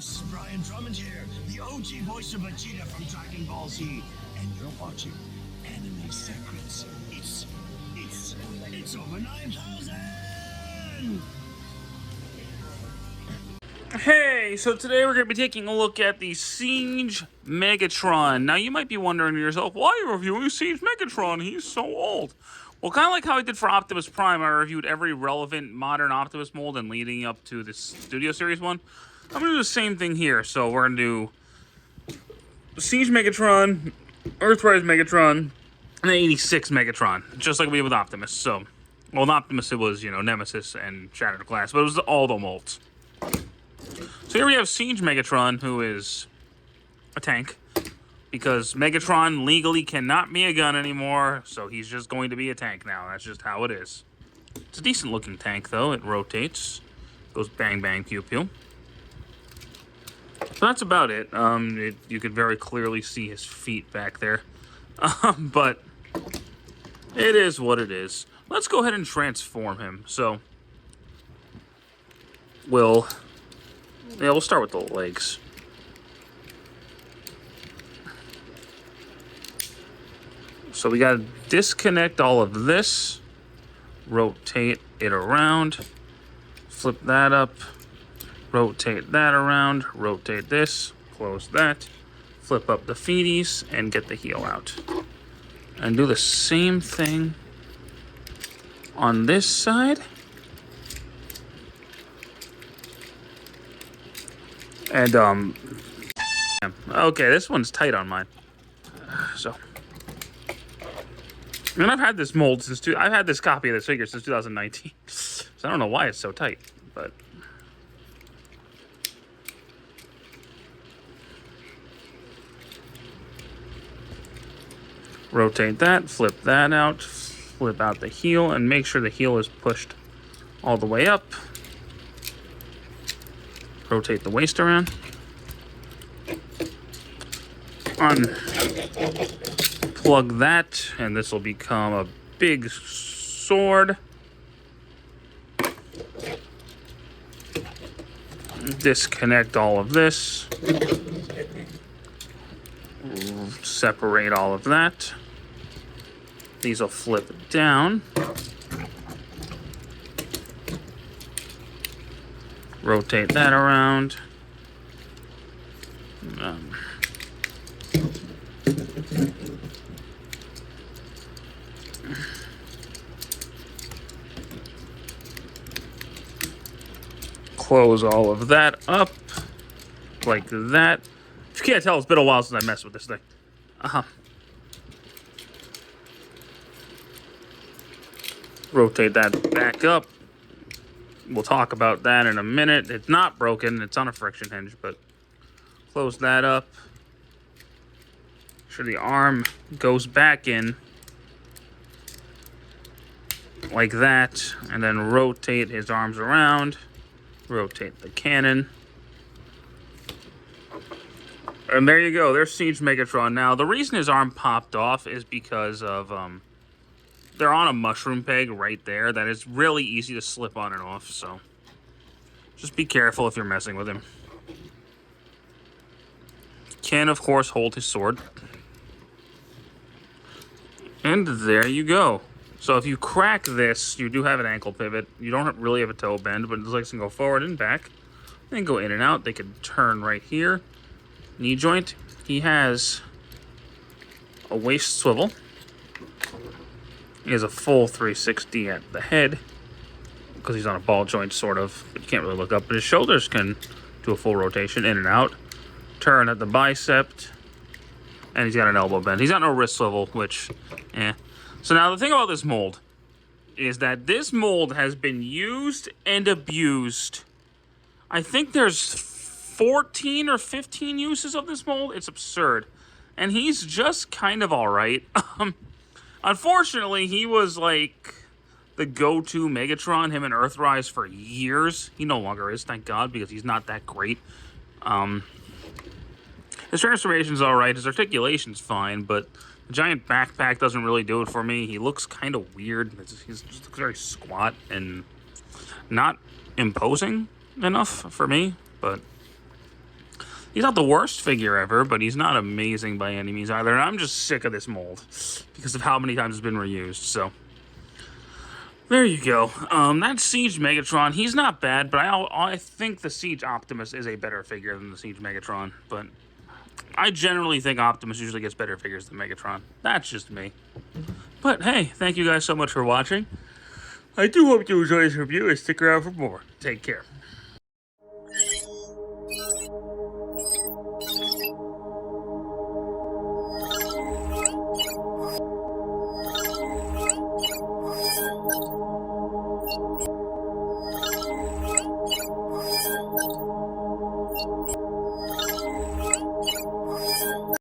This is Brian Drummond here, the OG voice of Vegeta from Dragon Ball Z, and you're watching Anime Secrets. It's over 9,000! Hey, so today we're going to be taking a look at the Siege Megatron. Now, you might be wondering to yourself, why are you reviewing Siege Megatron? He's so old. Well, kind of like how I did for Optimus Prime, I reviewed every relevant modern Optimus mold and leading up to this Studio Series one. I'm going to do the same thing here. So we're going to do Siege Megatron, Earthrise Megatron, and the 86 Megatron, just like we did with Optimus. So, well, with Optimus it was, Nemesis and Shattered Glass, but it was all the molds. So here we have Siege Megatron, who is a tank, because Megatron legally cannot be a gun anymore, so he's just going to be a tank now. That's just how it is. It's a decent-looking tank, though. It rotates, goes bang, bang, pew, pew. So that's about it. You could very clearly see his feet back there. But it is what it is. Let's go ahead and transform him. So we'll start with the legs. So we gotta disconnect all of this, rotate it around, flip that up, rotate that around, rotate this, close that, flip up the feeties, and get the heel out. And do the same thing on this side. And, okay, this one's tight on mine. So, and I've had this mold since, I've had this copy of this figure since 2019. So I don't know why it's so tight, but. Rotate that, flip that out, flip out the heel, and make sure the heel is pushed all the way up. Rotate the waist around. Unplug that, and this will become a big sword. Disconnect all of this. Separate all of that. These will flip down. Rotate that around. Close all of that up like that. If you can't tell, it's been a while since I messed with this thing. Rotate that back up. We'll talk about that in a minute. It's not broken. It's on a friction hinge, but close that up. Make sure the arm goes back in like that, and then rotate his arms around. Rotate the cannon. And there you go. There's Siege Megatron. Now, the reason his arm popped off is because of, they're on a mushroom peg right there that is really easy to slip on and off, so just be careful if you're messing with him. Can, of course, hold his sword. And there you go. So if you crack this, you do have an ankle pivot. You don't really have a toe bend, but the legs can go forward and back. Then go in and out. They can turn right here. Knee joint. He has a waist swivel. He has a full 360 at the head because he's on a ball joint, sort of. But you can't really look up. But his shoulders can do a full rotation in and out. Turn at the bicep. And he's got an elbow bend. He's got no wrist swivel, which, So now the thing about this mold is that this mold has been used and abused. I think there's 14 or 15 uses of this mold. It's absurd. And he's just kind of all right. Unfortunately, he was like the go-to Megatron, him and Earthrise, for years. He no longer is, thank God, because he's not that great. His transformation's all right. His articulation's fine, but the giant backpack doesn't really do it for me. He looks kind of weird. He just looks very squat and not imposing enough for me, but He's not the worst figure ever, but he's not amazing by any means either. And I'm just sick of this mold because of how many times it's been reused. So there you go. That Siege Megatron, he's not bad, but I think the Siege Optimus is a better figure than the Siege Megatron. But I generally think Optimus usually gets better figures than Megatron. That's just me. But hey, thank you guys so much for watching. I do hope you enjoy this review and stick around for more. Take care.